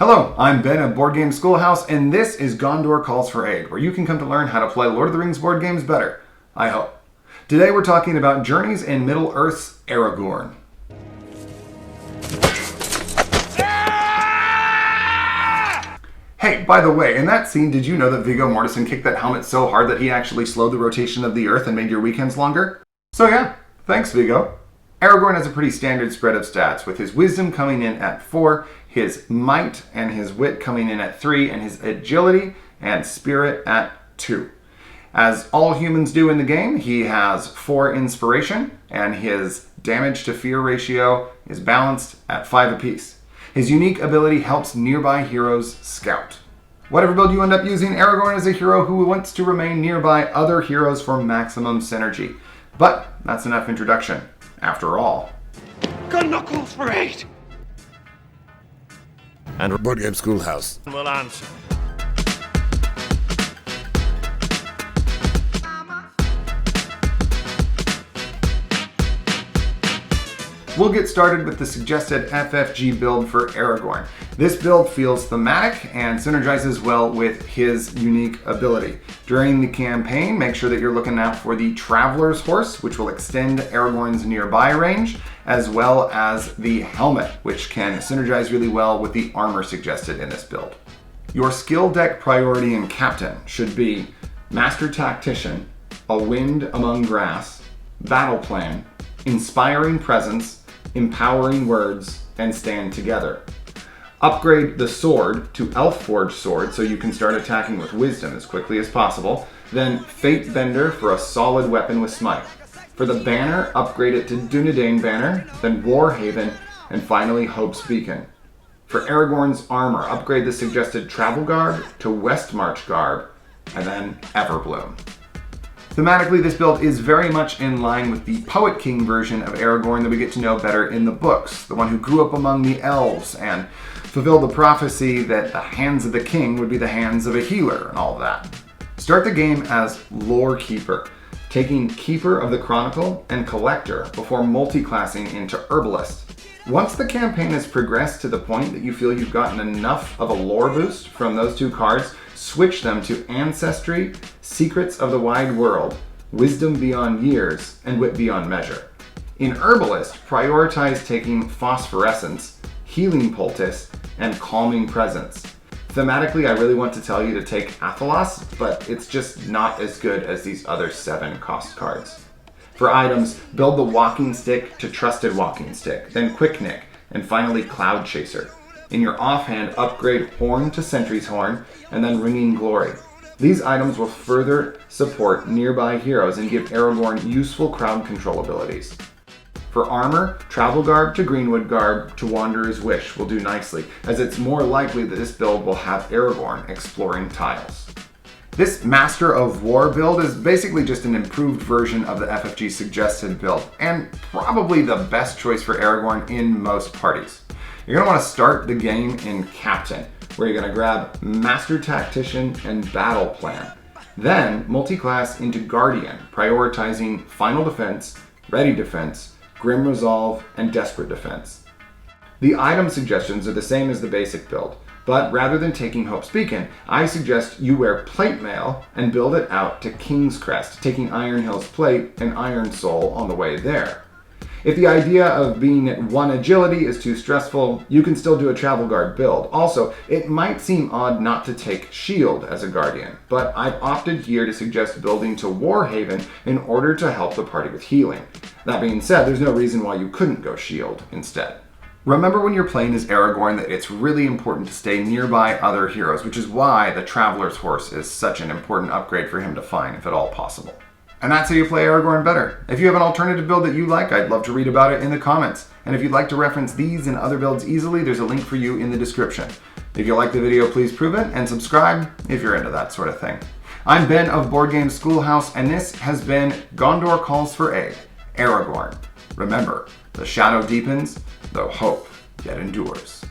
Hello, I'm Ben of Board Game Schoolhouse, and this is Gondor Calls for Aid, where you can come to learn how to play Lord of the Rings board games better. I hope. Today we're talking about Journeys in Middle-earth's Aragorn. Hey, by the way, in that scene, did you know that Viggo Mortensen kicked that helmet so hard that he actually slowed the rotation of the Earth and made your weekends longer? So yeah, thanks Viggo. Aragorn has a pretty standard spread of stats, with his wisdom coming in at 4, his might and his wit coming in at 3, and his agility and spirit at 2. As all humans do in the game, he has 4 inspiration, and his damage to fear ratio is balanced at 5 apiece. His unique ability helps nearby heroes scout. Whatever build you end up using, Aragorn is a hero who wants to remain nearby other heroes for maximum synergy. But that's enough introduction. After all, Gondor Calls for Aid! And Board Game Schoolhouse Will answer. we'll get started with the suggested FFG build for Aragorn. This build feels thematic and synergizes well with his unique ability. During the campaign, make sure that you're looking out for the Traveler's Horse, which will extend Aragorn's nearby range, as well as the helmet, which can synergize really well with the armor suggested in this build. Your skill deck priority and captain should be Master Tactician, A Wind Among Grass, Battle Plan, Inspiring Presence, Empowering Words, and Stand Together. Upgrade the sword to Elf-Forged Sword so you can start attacking with Wisdom as quickly as possible. Then Fate Bender for a solid weapon with Smite. For the banner, upgrade it to Dunedain Banner, then Warhaven, and finally Hope's Beacon. For Aragorn's armor, upgrade the suggested Travel Garb to Westmarch Garb, and then Everbloom. Thematically, this build is very much in line with the Poet King version of Aragorn that we get to know better in the books, the one who grew up among the elves and fulfilled the prophecy that the hands of the king would be the hands of a healer and all of that. Start the game as Lore Keeper, taking Keeper of the Chronicle and Collector before multi-classing into Herbalist. Once the campaign has progressed to the point that you feel you've gotten enough of a lore boost from those two cards, switch them to Ancestry, Secrets of the Wide World, Wisdom Beyond Years, and Wit Beyond Measure. In Herbalist, prioritize taking Phosphorescence, Healing Poultice, and Calming Presence. Thematically, I really want to tell you to take Athelas, but it's just not as good as these other 7 cost cards. For items, build the Walking Stick to Trusted Walking Stick, then Quick Nick, and finally Cloud Chaser. In your offhand, upgrade Horn to Sentry's Horn, and then Ringing Glory. These items will further support nearby heroes and give Aragorn useful crowd control abilities. For armor, Travel Garb to Greenwood Garb to Wanderer's Wish will do nicely, as it's more likely that this build will have Aragorn exploring tiles. This Master of War build is basically just an improved version of the FFG suggested build, and probably the best choice for Aragorn in most parties. You're going to want to start the game in Captain, where you're going to grab Master Tactician and Battle Plan. Then multi-class into Guardian, prioritizing Final Defense, Ready Defense, Grim Resolve, and Desperate Defense. The item suggestions are the same as the basic build, but rather than taking Hope's Beacon, I suggest you wear Plate Mail and build it out to King's Crest, taking Iron Hill's Plate and Iron Soul on the way there. If the idea of being at 1 agility is too stressful, you can still do a Travel Guard build. Also, it might seem odd not to take Shield as a Guardian, but I've opted here to suggest building to Warhaven in order to help the party with healing. That being said, there's no reason why you couldn't go Shield instead. Remember when you're playing as Aragorn that it's really important to stay nearby other heroes, which is why the Traveler's Horse is such an important upgrade for him to find, if at all possible. And that's how you play Aragorn better. If you have an alternative build that you like, I'd love to read about it in the comments. And if you'd like to reference these and other builds easily, there's a link for you in the description. If you like the video, please prove it, and subscribe if you're into that sort of thing. I'm Ben of Board Game Schoolhouse, and this has been Gondor Calls for Aid, Aragorn. Remember, the shadow deepens, though hope yet endures.